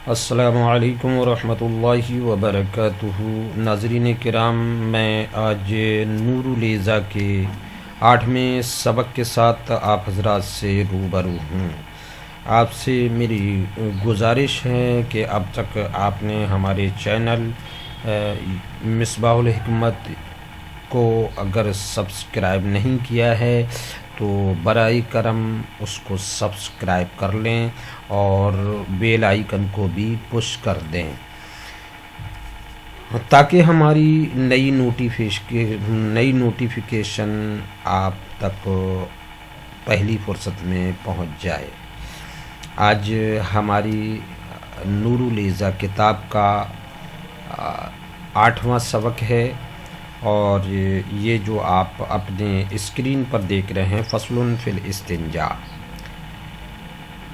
السلام علیکم ورحمۃ اللہ وبرکاتہ۔ ناظرین کرام، میں آج نور الیضا کے 8ویں سبق کے ساتھ آپ حضرات سے روبرو ہوں۔ آپ سے میری گزارش ہے کہ اب تک آپ نے ہمارے چینل مصباح الحکمت کو اگر سبسکرائب نہیں کیا ہے تو برائے کرم اس کو سبسکرائب کر لیں اور بیل آئیکن کو بھی پش کر دیں تاکہ ہماری نئی نوٹیفیکیشن آپ تک پہلی فرصت میں پہنچ جائے۔ آج ہماری نور الیضا کتاب کا 8واں سبق ہے، اور یہ جو آپ اپنے اسکرین پر دیکھ رہے ہیں فصل فی الاستنجاء،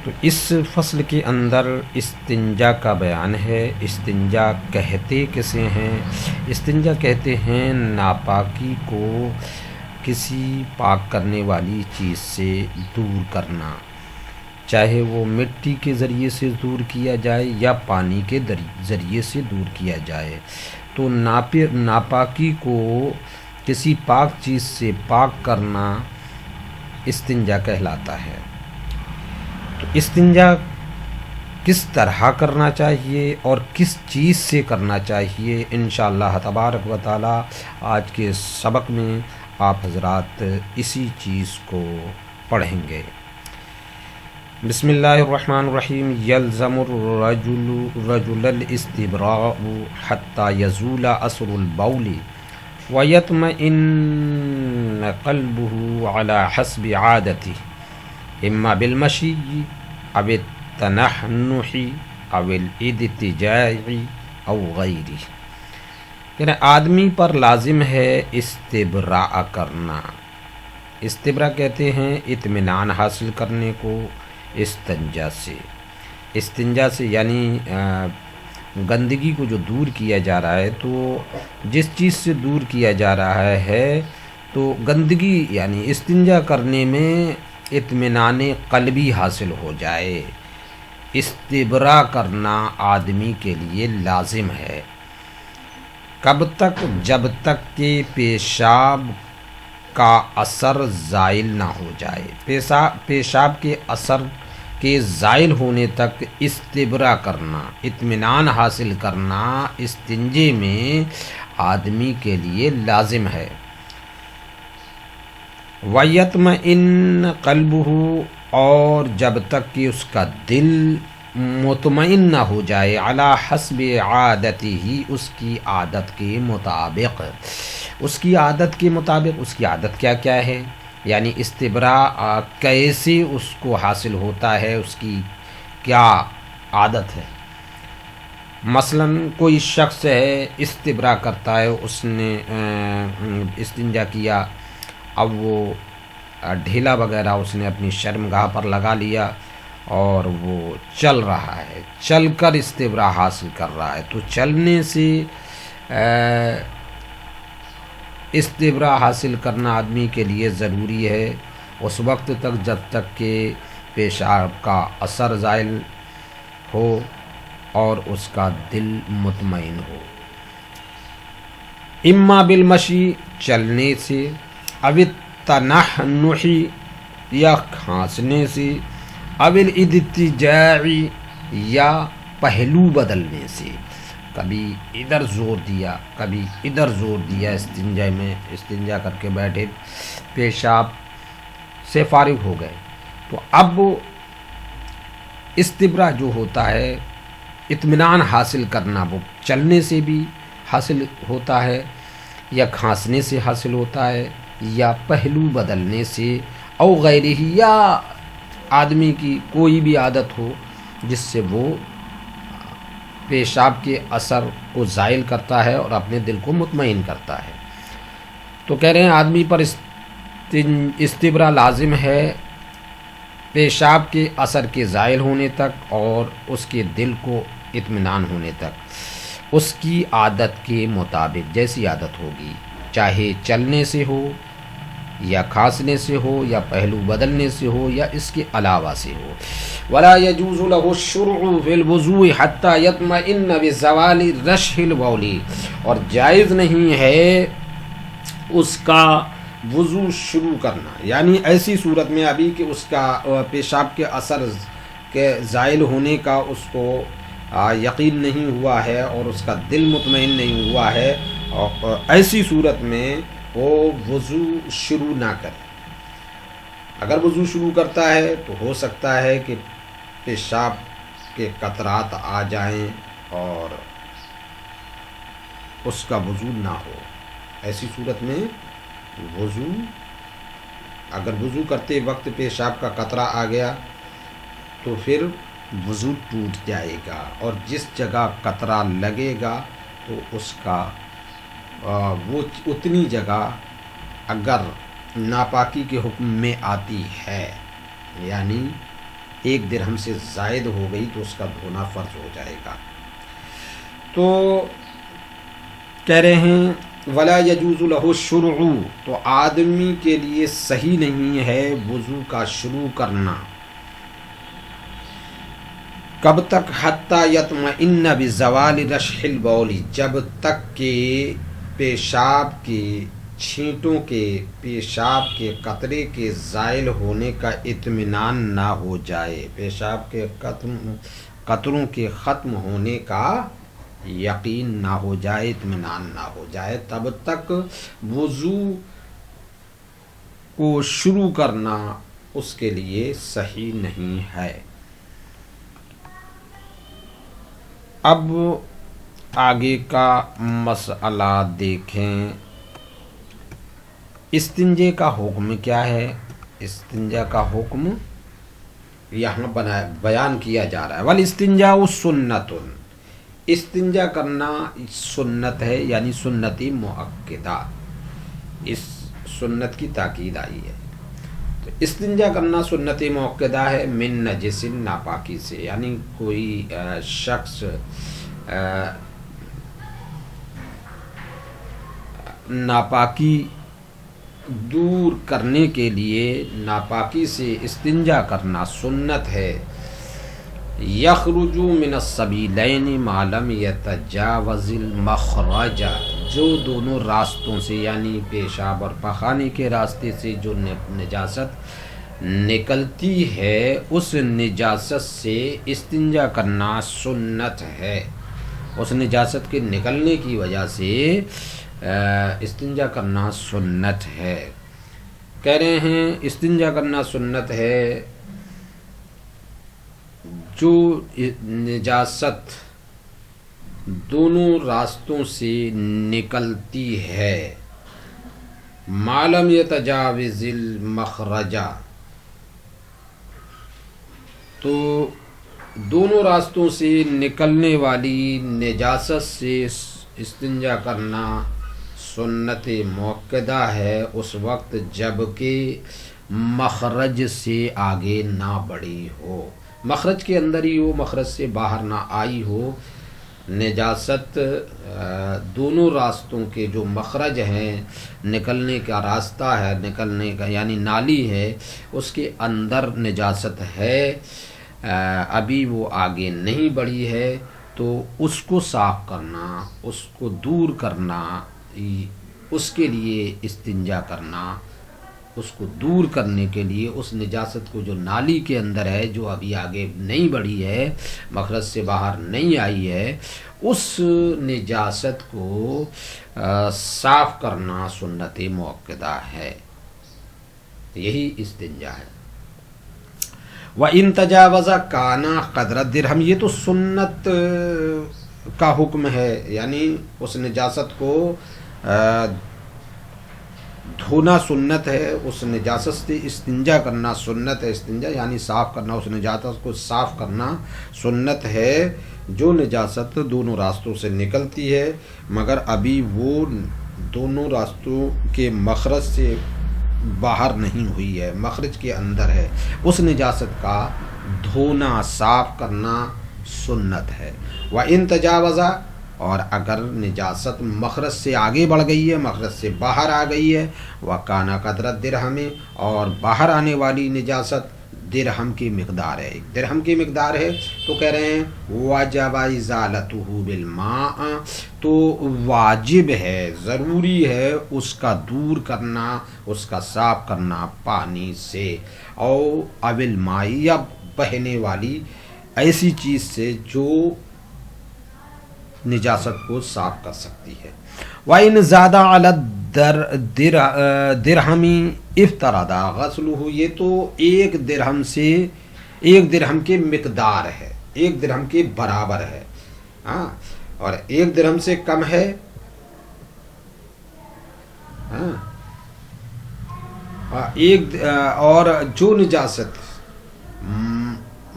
تو اس فصل کے اندر استنجا کا بیان ہے۔ استنجا کہتے کسے ہیں؟ استنجا کہتے ہیں ناپاکی کو کسی پاک کرنے والی چیز سے دور کرنا، چاہے وہ مٹی کے ذریعے سے دور کیا جائے یا پانی کے ذریعے سے دور کیا جائے۔ تو ناپاکی کو کسی پاک چیز سے پاک کرنا استنجا کہلاتا ہے۔ تو استنجا کس طرح کرنا چاہیے اور کس چیز سے کرنا چاہیے، انشاءاللہ تبارک و تعالی آج کے سبق میں آپ حضرات اسی چیز کو پڑھیں گے۔ بسم اللہ الرحمن الرحیم۔ یلزم الرجل الاستبراء حتی یزول اثر البول ویطمئن قلبه على حسب عادته اما بالمشی او التنحنح او الاضطجاع او غیرہ، یعنی آدمی پر لازم ہے استبراء کرنا۔ استبراء کہتے ہیں اطمینان حاصل کرنے کو استنجا سے یعنی گندگی کو جو دور کیا جا رہا ہے، تو جس چیز سے دور کیا جا رہا ہے تو گندگی یعنی استنجا کرنے میں اطمینان قلبی حاصل ہو جائے، استبراء کرنا آدمی کے لیے لازم ہے۔ کب تک؟ جب تک کہ پیشاب کا اثر زائل نہ ہو جائے۔ پیشاب کے اثر کے زائل ہونے تک استبراء کرنا، اطمینان حاصل کرنا استنجے میں آدمی کے لیے لازم ہے۔ وَيَطْمَئِنَّ قَلْبُهُ، اور جب تک کہ اس کا دل مطمئن نہ ہو جائے، علی حسب عادتہ، اس کی عادت کے مطابق۔ اس کی عادت کے مطابق، اس کی عادت کیا کیا ہے، یعنی استبراء کیسے اس کو حاصل ہوتا ہے، اس کی کیا عادت ہے۔ مثلا کوئی شخص ہے استبراء کرتا ہے، اس نے استنجا کیا، اب وہ ڈھیلا وغیرہ اس نے اپنی شرمگاہ پر لگا لیا اور وہ چل رہا ہے، چل کر استبراء حاصل کر رہا ہے، تو چلنے سے استبراء حاصل کرنا آدمی کے لیے ضروری ہے اس وقت تک جب تک کہ پیشاب کا اثر زائل ہو اور اس کا دل مطمئن ہو۔ اما بالمشی، چلنے سے، او التنحنح، یا کھانسنے سے، او الاضطجاع، یا پہلو بدلنے سے، کبھی ادھر زور دیا کبھی ادھر زور دیا استنجا کر کے بیٹھے، پیشاب سے فارغ ہو گئے، تو اب استبراء جو ہوتا ہے اطمینان حاصل کرنا، وہ چلنے سے بھی حاصل ہوتا ہے یا کھانسنے سے حاصل ہوتا ہے یا پہلو بدلنے سے، او غیرہ، یا آدمی کی کوئی بھی عادت ہو جس سے وہ پیشاب کے اثر کو زائل کرتا ہے اور اپنے دل کو مطمئن کرتا ہے۔ تو کہہ رہے ہیں آدمی پر استبراء لازم ہے پیشاب کے اثر کے زائل ہونے تک اور اس کے دل کو اطمینان ہونے تک، اس کی عادت کے مطابق، جیسی عادت ہوگی، چاہے چلنے سے ہو یا کھانسنے سے ہو یا پہلو بدلنے سے ہو یا اس کے علاوہ سے ہو. ولا يجوز له الشرع في الوضوء حتى يطمئن بزوال رشح البول، اور جائز نہیں ہے اس کا وضو شروع کرنا، یعنی ایسی صورت میں ابھی کہ اس کا پیشاب کے اثر کے زائل ہونے کا اس کو یقین نہیں ہوا ہے اور اس کا دل مطمئن نہیں ہوا ہے، اور ایسی صورت میں وہ وضو شروع نہ کرے. اگر وضو شروع کرتا ہے تو ہو سکتا ہے کہ پیشاب کے قطرات آ جائیں اور اس کا وضو نہ ہو. ایسی صورت میں اگر وضو کرتے وقت پیشاب کا قطرہ آ گیا تو پھر وضو ٹوٹ جائے گا، اور جس جگہ قطرہ لگے گا تو اس کا وہ اتنی جگہ اگر ناپاکی کے حکم میں آتی ہے، یعنی 1 درہم سے زائد ہو گئی تو اس کا دھونا فرض ہو جائے گا. تو کہہ رہے ہیں ولا يجوز له الشرع، تو آدمی کے لیے صحیح نہیں ہے وضو کا شروع کرنا. کب تک؟ حتی یطمئن بزوال رشح البول، جب تک کہ پیشاب کے چھینٹوں کے، پیشاب کے قطرے کے زائل ہونے کا اطمینان نہ ہو جائے، پیشاب کے قطروں کے ختم ہونے کا یقین نہ ہو جائے، اطمینان نہ ہو جائے، تب تک وضو کو شروع کرنا اس کے لیے صحیح نہیں ہے. اب آگے کا مسئلہ دیکھیں. استنجے کا حکم کیا ہے؟ استنجا کا حکم یہاں بیان کیا جا رہا ہے. والاستنجاء سنت، استنجا کرنا سنت ہے، یعنی سنتی مؤکدہ، اس سنت کی تاکید آئی ہے. تو استنجا کرنا سنت مؤکدہ ہے من نجس، ناپاکی سے، یعنی کوئی شخص ناپاکی دور کرنے کے لیے ناپاکی سے استنجا کرنا سنت ہے. یخرج من السبیلین ما لم یتجاوز المخرج، جو دونوں راستوں سے، یعنی پیشاب اور پخانے کے راستے سے جو نجاست نکلتی ہے، اس نجاست سے استنجا کرنا سنت ہے. اس نجاست کے نکلنے کی وجہ سے استنجا کرنا سنت ہے. کہہ رہے ہیں استنجا کرنا سنت ہے جو نجاست دونوں راستوں سے نکلتی ہے، ما لم یتجاوز المخرج، تو دونوں راستوں سے نکلنے والی نجاست سے استنجا کرنا سنت مؤکدہ ہے اس وقت جب کہ مخرج سے آگے نہ بڑھی ہو، مخرج کے اندر ہی ہو، مخرج سے باہر نہ آئی ہو. نجاست دونوں راستوں کے جو مخرج ہیں، نکلنے کا راستہ ہے، نکلنے کا یعنی نالی ہے، اس کے اندر نجاست ہے، ابھی وہ آگے نہیں بڑھی ہے، تو اس کو صاف کرنا، اس کو دور کرنا، اس کے لیے استنجا کرنا، اس کو دور کرنے کے لیے اس نجاست کو جو نالی کے اندر ہے، جو ابھی آگے نہیں بڑھی ہے، مخرج سے باہر نہیں آئی ہے، اس نجاست کو صاف کرنا سنت مؤکدہ ہے. یہی استنجا ہے. وَإِن تَجَاوَزَ كَانَ قَدْرَ الدِّرْهَمِ، یہ تو سنت کا حکم ہے، یعنی اس نجاست کو دھونا سنت ہے، اس نجاست سے استنجا کرنا سنت ہے. استنجا یعنی صاف کرنا، اس نجاست کو صاف کرنا سنت ہے جو نجاست دونوں راستوں سے نکلتی ہے مگر ابھی وہ دونوں راستوں کے مخرج سے باہر نہیں ہوئی ہے، مخرج کے اندر ہے. اس نجاست کا دھونا، صاف کرنا سنت ہے. وَإِن تَجَاوَزَ، اور اگر نجاست مخرج سے آگے بڑھ گئی ہے، مخرج سے باہر آ گئی ہے، وکانا قدرت درہم، اور باہر آنے والی نجاست درہم کی مقدار ہے، ایک درہم کی مقدار ہے، تو کہہ رہے ہیں واجب ازالتہ بالماء، تو واجب ہے، ضروری ہے اس کا دور کرنا، اس کا صاف کرنا پانی سے، او ابل مائی، یا بہنے والی ایسی چیز سے جو نجاست کو صاف کر سکتی ہے۔ وَإِنْ زَادَ عَلَى الدِّرْهَمِ افْتَرَضَ غَسْلُهُ، یہ تو ایک درہم کی مقدار ہے، ایک درہم کے برابر ہے، ہاں، اور ایک درہم سے کم ہے، ہاں، اور جو نجاست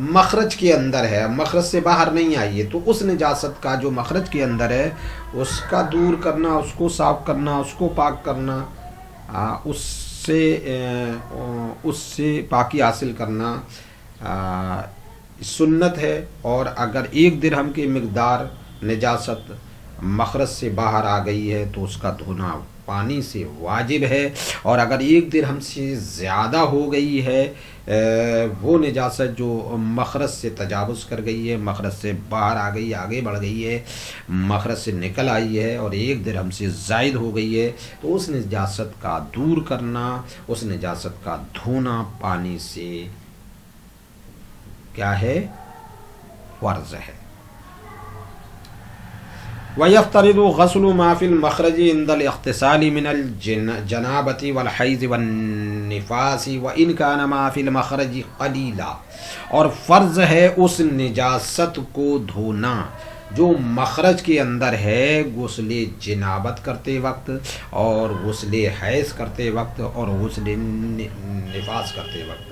مخرج کے اندر ہے، مخرج سے باہر نہیں آئی ہے، تو اس نجاست کا جو مخرج کے اندر ہے اس کا دور کرنا، اس کو صاف کرنا، اس کو پاک کرنا، اس سے پاکی حاصل کرنا سنت ہے۔ اور اگر ایک درہم کی مقدار نجاست مخرج سے باہر آ گئی ہے تو اس کا دھونا پانی سے واجب ہے، اور اگر ایک درہم سے زیادہ ہو گئی ہے وہ نجاست جو مخرج سے تجاوز کر گئی ہے، مخرج سے باہر آ گئی، آگے بڑھ گئی ہے، مخرج سے نکل آئی ہے، اور ایک درہم سے زائد ہو گئی ہے، تو اس نجاست کا دور کرنا، اس نجاست کا دھونا پانی سے کیا ہے؟ فرض ہے۔ وَيَفْتَرِضُ غَسْلُ مَا فِي الْمَخْرَجِ عِنْدَ الْاغْتِسَالِ مِنَ الْجَنَابَةِ وَالْحَيْضِ وَالنِّفَاسِ وَإِنْ كَانَ مَا فِي الْمَخْرَجِ قَلِيلًا، اور فرض ہے اس نجاست کو دھونا جو مخرج کے اندر ہے، غسل جنابت کرتے وقت، اور غسل حیض کرتے وقت، اور غسل نفاس کرتے وقت۔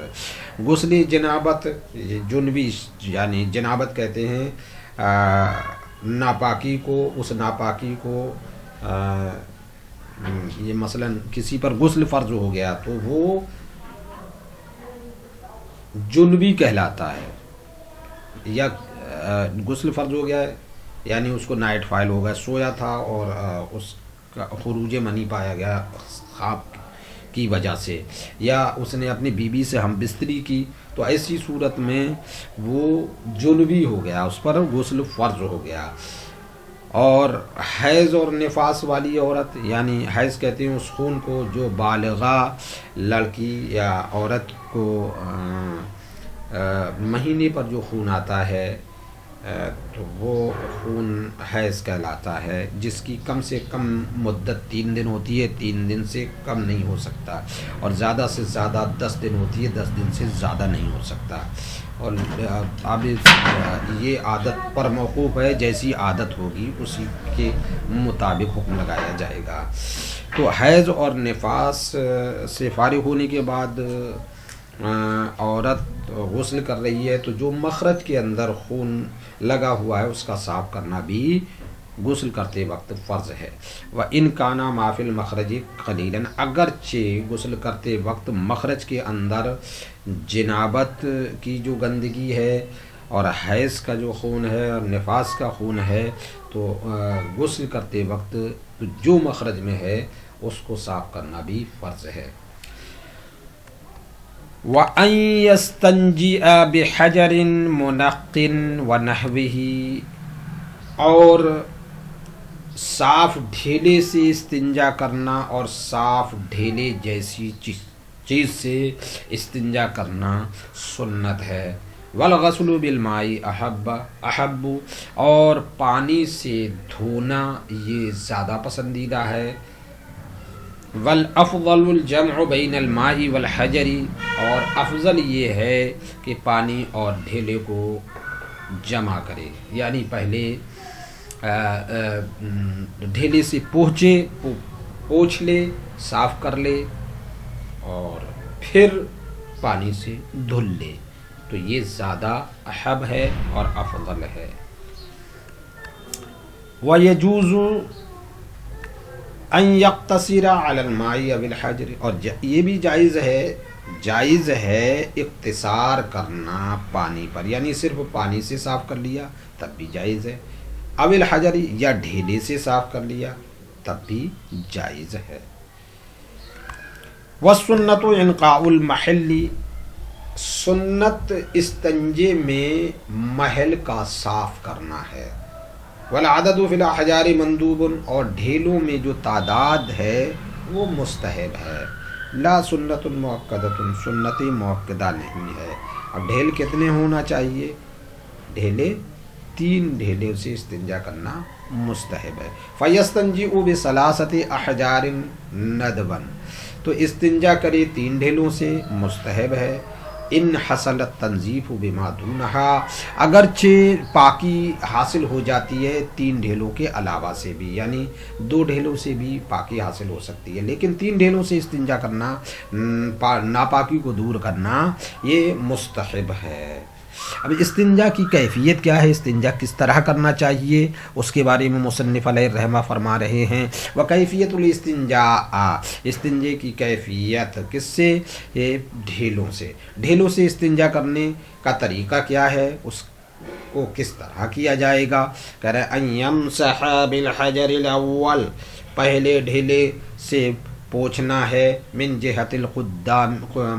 غسل جنابت جنبی، یعنی جنابت کہتے ہیں ناپاکی کو، اس ناپاکی کو یہ مثلا کسی پر غسل فرض ہو گیا تو وہ جنبی کہلاتا ہے، یا غسل فرض ہو گیا ہے یعنی اس کو نائٹ فائل ہو گیا، سویا تھا اور اس کا خروج منی پایا گیا خواب کی وجہ سے، یا اس نے اپنی بیوی سے ہم بستری کی، تو ایسی صورت میں وہ جنبی ہو گیا، اس پر غسل فرض ہو گیا۔ اور حیض اور نفاس والی عورت، یعنی حیض کہتے ہیں اس خون کو جو بالغہ لڑکی یا عورت کو مہینے پر جو خون آتا ہے تو وہ خون حیض کہلاتا ہے، جس کی کم سے کم مدت 3 دن ہوتی ہے، 3 دن سے کم نہیں ہو سکتا، اور زیادہ سے زیادہ 10 دن ہوتی ہے، 10 دن سے زیادہ نہیں ہو سکتا۔ اور اب یہ عادت پر موقوف ہے، جیسی عادت ہوگی اسی کے مطابق حکم لگایا جائے گا۔ تو حیض اور نفاس سے فارغ ہونے کے بعد عورت غسل کر رہی ہے تو جو مخرج کے اندر خون لگا ہوا ہے اس کا صاف کرنا بھی غسل کرتے وقت فرض ہے۔ وَإِنْ كَانَ مَا فِي الْمَخْرَجِ قَلِيلًا، اگرچہ غسل کرتے وقت مخرج کے اندر جنابت کی جو گندگی ہے اور حیض کا جو خون ہے اور نفاس کا خون ہے، تو غسل کرتے وقت جو مخرج میں ہے اس کو صاف کرنا بھی فرض ہے۔ وَأَنْ يَسْتَنْجِئَ بِحَجَرٍ مُنَقٍّ وَنَحْوِهِ، اور صاف ڈھیلے سے استنجا کرنا اور صاف ڈھیلے جیسی چیز سے استنجا کرنا سنت ہے۔ وَالْغَسْلُ بِالْمَاءِ احب، اور پانی سے دھونا یہ زیادہ پسندیدہ ہے۔ وَالْأَفْضَلُ الْجَمْعُ بَيْنَ الْمَاءِ وَالْحَجَرِ، اور افضل یہ ہے کہ پانی اور ڈھیلے کو جمع کرے، یعنی پہلے ڈھیلے سے پوچھ لے، صاف کر لے، اور پھر پانی سے دھل لے، تو یہ زیادہ احب ہے اور افضل ہے۔ وَيَجُوزُ أَن يَقْتَصِرَ عَلَى الْمَاءِ أَوِ الْحَجَرِ، اور یہ بھی جائز ہے اقتصار کرنا پانی پر، یعنی صرف پانی سے صاف کر لیا تب بھی جائز ہے۔ اول حجری یا ڈھیلے سے صاف کر لیا تب بھی جائز ہے۔ والسنت انقاء المحل، سنت استنجے میں محل کا صاف کرنا ہے۔ والعدد فی الاحجار مندوب، اور ڈھیلوں میں جو تعداد ہے وہ مستحب ہے۔ لا سنت مؤکدۃ، سنت مؤکدہ نہیں ہے۔ اب ڈھیل کتنے ہونا چاہیے؟ ڈھیلے 3 ڈھیلے سے استنجا کرنا مستحب ہے۔ فیستنجئ بثلاثۃ احجار ندبا، تو استنجا کرے 3 ڈھیلوں سے مستحب ہے۔ ان حصلت تنظیف بما دونہا، اگرچہ پاکی حاصل ہو جاتی ہے 3 ڈھیلوں کے علاوہ سے بھی، یعنی 2 ڈھیلوں سے بھی پاکی حاصل ہو سکتی ہے، لیکن 3 ڈھیلوں سے استنجا کرنا، ناپاکی کو دور کرنا، یہ مستحب ہے۔ اب استنجا کی کیفیت کیا ہے، استنجا کس طرح کرنا چاہیے، اس کے بارے میں مصنف علیہ الرحمہ فرما رہے ہیں۔ وکیفیت الاستنجاء، استنجے کی کیفیت کس سے؟ ڈھیلوں سے۔ ڈھیلوں سے استنجا کرنے کا طریقہ کیا ہے، اس کو کس طرح کیا جائے گا؟ کہہ رہے ان یمسح بالحجر الاول، پہلے ڈھیلے سے پوچھنا ہے، من جہت القدام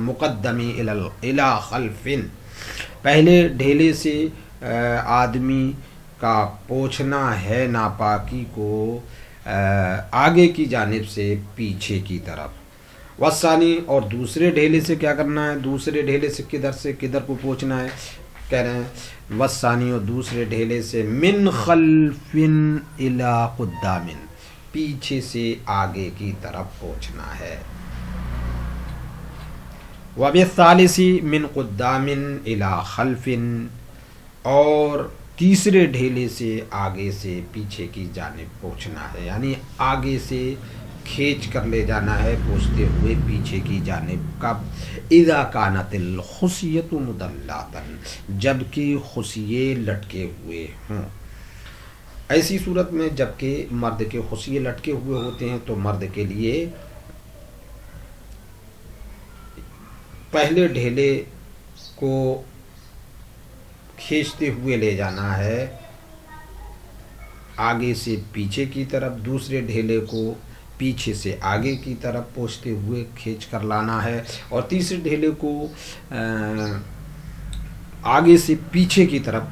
مقدمی الی خلف، پہلے ڈھیلے سے آدمی کا پوچھنا ہے ناپاکی کو آگے کی جانب سے پیچھے کی طرف۔ والثانی، اور دوسرے ڈھیلے سے کیا کرنا ہے، دوسرے ڈھیلے سے کدھر کو پوچھنا ہے؟ کہہ رہے ہیں والثانی، اور دوسرے ڈھیلے سے من خلف الی قدام، پیچھے سے آگے کی طرف پوچھنا ہے۔ وبالثالث من قدام الی خلف، اور تیسرے ڈھیلے سے آگے سے پیچھے کی جانب پوچھنا ہے، یعنی آگے سے کھینچ کر لے جانا ہے پوچھتے ہوئے پیچھے کی جانب۔ کب؟ اذا کانت الخصیۃ مدلۃ، جبکہ خصیے لٹکے ہوئے ہوں۔ ایسی صورت میں جبکہ مرد کے خصیے لٹکے ہوئے ہوتے ہیں تو مرد کے لیے پہلے ڈھیلے کو کھینچتے ہوئے لے جانا ہے آگے سے پیچھے کی طرف، دوسرے ڈھیلے کو پیچھے سے آگے کی طرف پہنچتے ہوئے کھینچ کر لانا ہے، اور تیسرے ڈھیلے کو آگے سے پیچھے کی طرف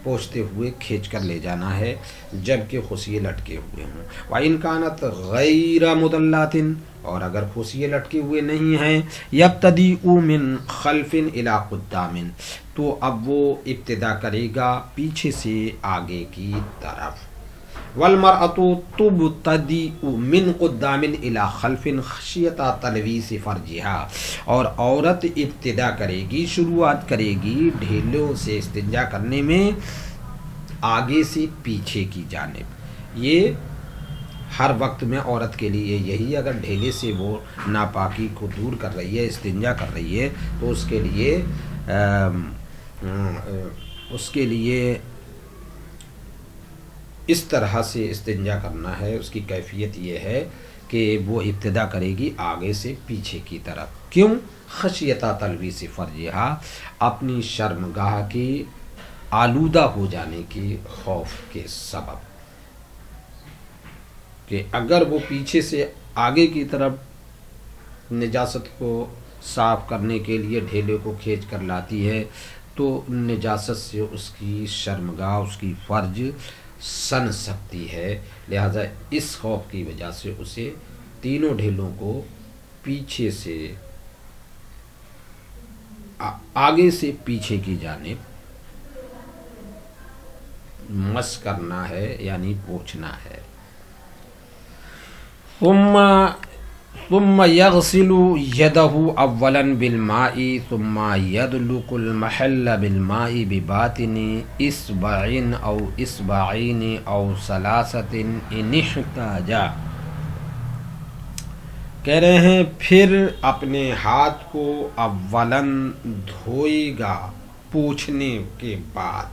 پہنچتے ہوئے کھینچ کر لے جانا ہے جبکہ خصیے لٹکے ہوئے ہوں۔ وَإِنْ كَانَتْ غَيْرَ مُدَلَّةٍ، اور اگر خصیے لٹکے ہوئے نہیں ہیں، يَبْتَدِئُ مِنْ خَلْفٍ إِلَى قُدَّامٍ، تو اب وہ ابتدا کرے گا پیچھے سے آگے کی طرف۔ وَالْمَرْأَةُ تُبْتَدِئُ مِنْ قُدَّامٍ إِلَى خَلْفٍ خَشْيَةَ تَلْوِيثِ فَرْجِهَا، اور عورت ابتدا کرے گی، شروعات کرے گی ڈھیلوں سے استنجا کرنے میں آگے سے پیچھے کی جانب۔ یہ ہر وقت میں عورت کے لیے یہی، اگر ڈھیلے سے وہ ناپاکی کو دور کر رہی ہے، استنجا کر رہی ہے، تو اس کے لیے اس طرح سے استنجا کرنا ہے۔ اس کی کیفیت یہ ہے کہ وہ ابتدا کرے گی آگے سے پیچھے کی طرف۔ کیوں؟ خشیۃ تلویث فرجہا، اپنی شرمگاہ کی آلودہ ہو جانے کے خوف کے سبب، کہ اگر وہ پیچھے سے آگے کی طرف نجاست کو صاف کرنے کے لیے ڈھیلے کو کھینچ کر لاتی ہے تو نجاست سے اس کی شرمگاہ، اس کی فرج سن سکتی ہے، لہذا اس خوف کی وجہ سے اسے تینوں ڈھیلوں کو پیچھے سے آگے سے پیچھے کی جانب مس کرنا ہے، یعنی پوچھنا ہے۔ ثم يغسل يده اولا بالماء ثم يدلق المحل بالماء بباطن اصبع او اصبعين او ثلاثة ان احتاج، کہہ رہے ہیں پھر اپنے ہاتھ کو اولاً دھوئے گا پوچھنے کے بعد،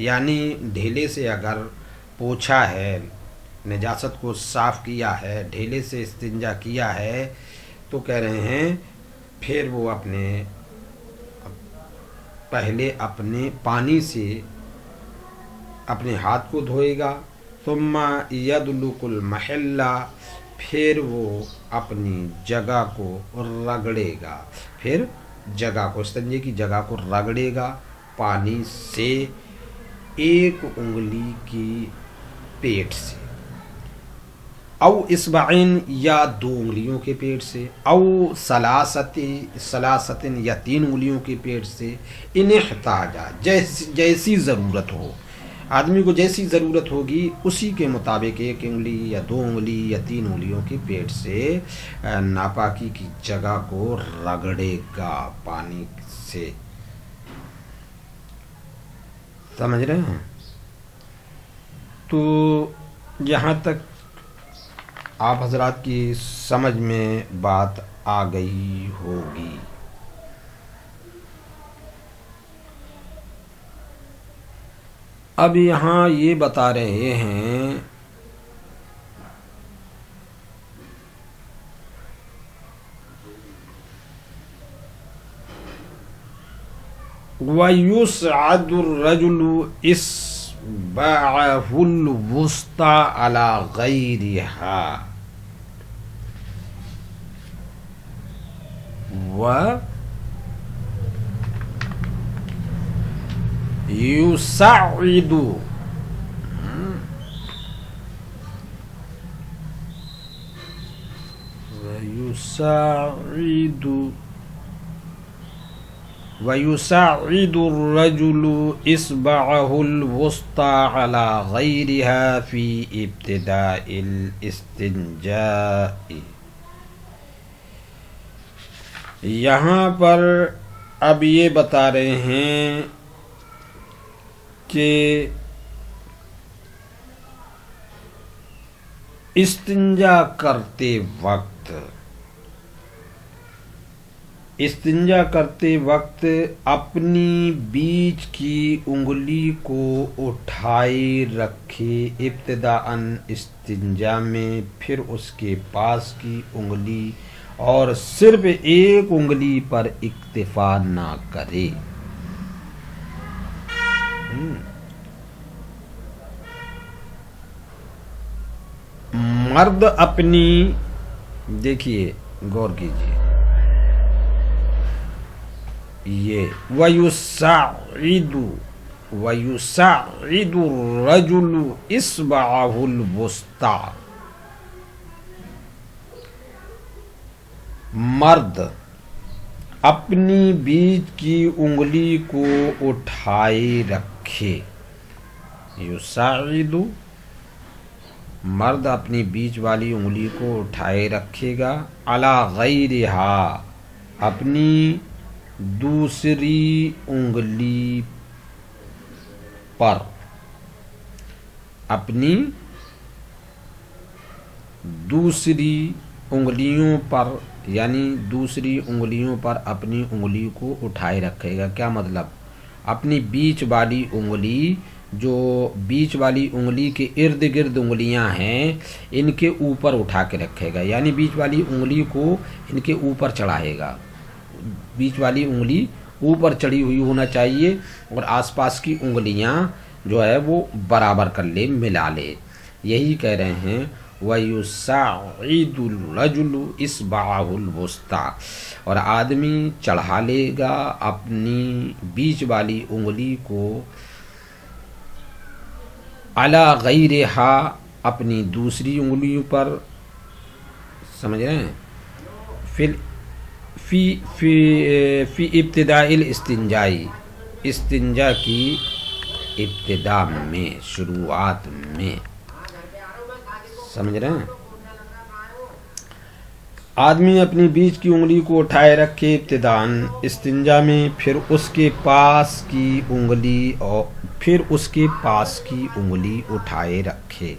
یعنی ڈھیلے سے اگر پوچھا ہے، نجاست کو صاف کیا ہے، ڈھیلے سے استنجا کیا ہے، تو کہہ رہے ہیں پھر وہ پہلے اپنے پانی سے اپنے ہاتھ کو دھوئے گا، ثم یدلک المحل، پھر وہ اپنی جگہ کو رگڑے گا، پھر جگہ کو، استنجے کی جگہ کو رگڑے گا پانی سے، ایک انگلی کی پیٹ سے، او اصبعین یا دو انگلیوں کے پیٹ سے، او ثلاثتن یا تین انگلیوں کے پیٹ سے، ان احتاجا، جیسی ضرورت ہو، آدمی کو جیسی ضرورت ہوگی اسی کے مطابق ایک انگلی یا دو انگلی یا تین انگلیوں کے پیٹ سے ناپاکی کی جگہ کو رگڑے گا پانی سے. سمجھ رہے ہیں؟ تو یہاں تک آپ حضرات کی سمجھ میں بات آ گئی ہوگی. اب یہاں یہ بتا رہے ہیں وَيُسْعَدُ الرَّجُلُ إِصْبَعَهُ الْوُسْطَى عَلَى غَيْرِهَا وَيُسَعِّدُ الرَّجُلُ إِصْبَعَهُ الْوُسْطَى عَلَى غَيْرِهَا فِي ابْتِدَاءِ الْإِسْتِنْجَاءِ. یہاں پر اب یہ بتا رہے ہیں کہ استنجا کرتے وقت اپنی بیچ کی انگلی کو اٹھائے رکھے ابتداءً استنجا میں، پھر اس کے پاس کی انگلی اور صرف ایک انگلی پر اکتفا نہ کرے. مرد اپنی، دیکھیے غور کیجیے، یہ وَيُسَعِّدُ الرَّجُلُ إِصْبَعَهُ الْوُسْطَى، مرد اپنی بیچ کی انگلی کو اٹھائے رکھے. یساعد، مرد اپنی بیچ والی انگلی کو اٹھائے رکھے گا، علی غیرہا، اپنی دوسری انگلی پر، اپنی دوسری انگلیوں پر، یعنی دوسری انگلیوں پر اپنی انگلی کو اٹھائے رکھے گا. کیا مطلب؟ اپنی بیچ والی انگلی، جو بیچ والی انگلی کے ارد گرد انگلیاں ہیں، ان کے اوپر اٹھا کے رکھے گا، یعنی بیچ والی انگلی کو ان کے اوپر چڑھائے گا. بیچ والی انگلی اوپر چڑھی ہوئی ہونا چاہیے اور آس پاس کی انگلیاں جو ہے وہ برابر کر لے، ملا لے. یہی کہہ رہے ہیں وَيُسَعِّدُ الرَّجُلُ إِصْبَعَهُ الْوُسْطَى، اور آدمی چڑھا لے گا اپنی بیچ والی انگلی کو علی غیرہا، اپنی دوسری انگلیوں پر. سمجھ رہے ہیں؟ فی ابتداء الاستنجاء، استنجا کی ابتدا میں، شروعات میں. سمجھ رہے ہیں؟ آدمی اپنی بیچ کی انگلی کو اٹھائے رکھے ابتداً استنجا میں، پھر اس کے پاس کی انگلی اٹھائے رکھے.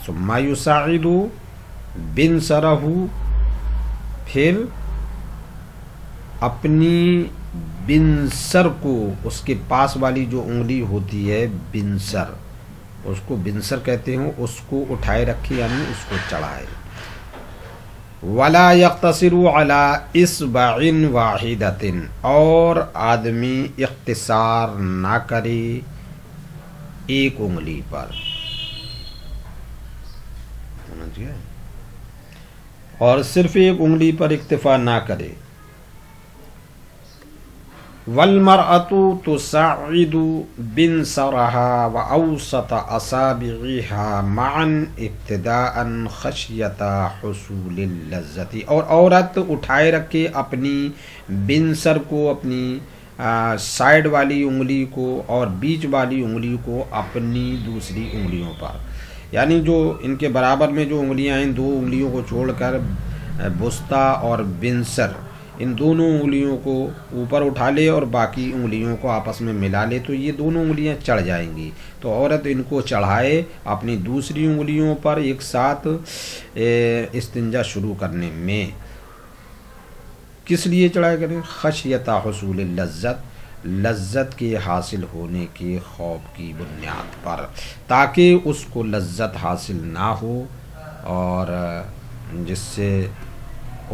ثم یساعد بنصرہ، پھر اپنی بنصر کو، اس کے پاس والی جو انگلی ہوتی ہے بنصر، اس کو بنصر کہتے ہیں، اس کو اٹھائے رکھے یعنی اس کو چڑھائے. ولا یقتصر علی اصبع واحدۃ، اور آدمی اختصار نہ کرے ایک انگلی پر ہونا چاہیے، اور صرف ایک انگلی پر اکتفا نہ کرے۔ وَالْمَرْأَةُ تُسَاعِدُ بِنْصَرَهَا وَأَوْسَطَ أَصَابِعِهَا مَعًا ابْتِدَاءً خَشْيَةَ حُصُولِ اللَّذَّةِ، اور عورت اٹھائے رکھے اپنی بنسر کو، اپنی سائیڈ والی انگلی کو اور بیچ والی انگلی کو اپنی دوسری انگلیوں پر، یعنی جو ان کے برابر میں جو انگلیاں ہیں، دو انگلیوں کو چھوڑ کر وسطی اور بنسر، ان دونوں انگلیوں کو اوپر اٹھا لے اور باقی انگلیوں کو آپس میں ملا لے تو یہ دونوں انگلیاں چڑھ جائیں گی۔ تو عورت ان کو چڑھائے اپنی دوسری انگلیوں پر ایک ساتھ استنجا شروع کرنے میں۔ کس لیے چڑھائے کریں؟ خشیۃ حصول اللذت، لذت کے حاصل ہونے کے خوف کی بنیاد پر، تاکہ اس کو لذت حاصل نہ ہو اور جس سے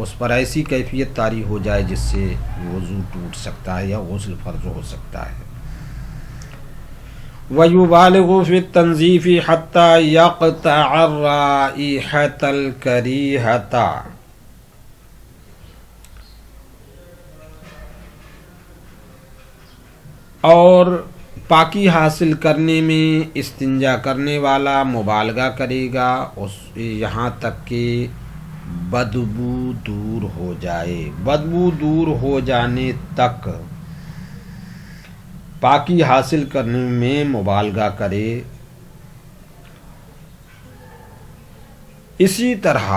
اس پر ایسی کیفیت طاری ہو جائے جس سے وضو ٹوٹ سکتا ہے یا غسل فرض ہو سکتا ہے۔ وَيُبَالِغُ فِي التَّنْظِيفِ حَتَّى يَقْطَعَ الرَّائِحَةَ الْكَرِيهَةَ، اور پاکی حاصل کرنے میں استنجا کرنے والا مبالغہ کرے گا یہاں تک کہ بدبو دور ہو جائے۔ بدبو دور ہو جانے تک پاکی حاصل کرنے میں مبالغہ کرے۔ اسی طرح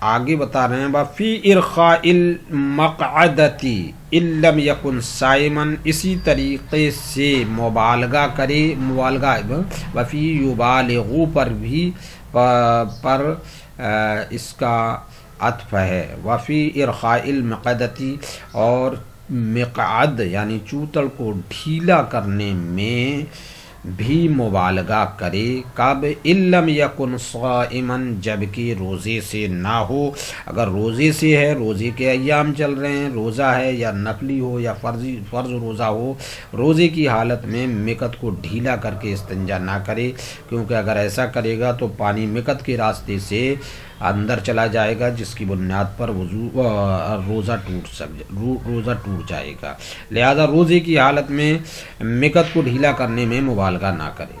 آگے بتا رہے ہیں وفی ارخاء المقعدتی ان لم یکن صائما، اسی طریقے سے مبالغہ کرے، مبالغہ وفی یبالغو پر بھی پر اس کا عطف ہے، وفی ارخاء المقعدتی، اور مقعد یعنی چوتڑ کو ڈھیلا کرنے میں بھی مبالغہ کرے۔ کب؟ ان لم یکن صائما، جبکہ روزے سے نہ ہو۔ اگر روزے سے ہے، روزے کے ایام چل رہے ہیں، روزہ ہے یا نفلی ہو یا فرض روزہ ہو، روزے کی حالت میں مقعد کو ڈھیلا کر کے استنجا نہ کرے، کیونکہ اگر ایسا کرے گا تو پانی مقعد کے راستے سے اندر چلا جائے گا جس کی بنیاد پر روزہ ٹوٹ جائے گا۔ لہذا روزے کی حالت میں مقعد کو ڈھیلا کرنے میں مبالغہ نہ کرے۔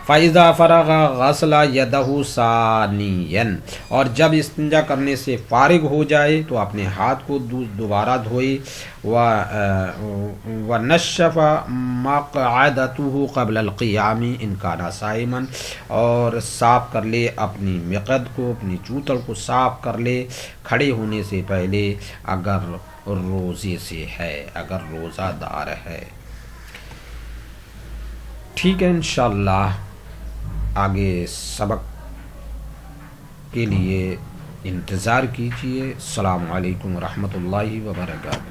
فَإِذَا فَرَغَ غَسَلَ يَدَهُ ثَانِيًا، اور جب استنجا کرنے سے فارغ ہو جائے تو اپنے ہاتھ کو دوبارہ دھوئے۔ وَنَشَّفَ مَقْعَدَتَهُ قَبْلَ الْقِيَامِ إِنْ كَانَ صَائِمًا، اور صاف کر لے اپنی مقعد کو، اپنی چوتڑ کو صاف کر لے کھڑے ہونے سے پہلے اگر روزے سے ہے، اگر روزہ دار ہے۔ ٹھیک ہے، انشاءاللہ آگے سبق کے لیے انتظار کیجیے۔ السلام علیکم ورحمۃ اللہ وبرکاتہ۔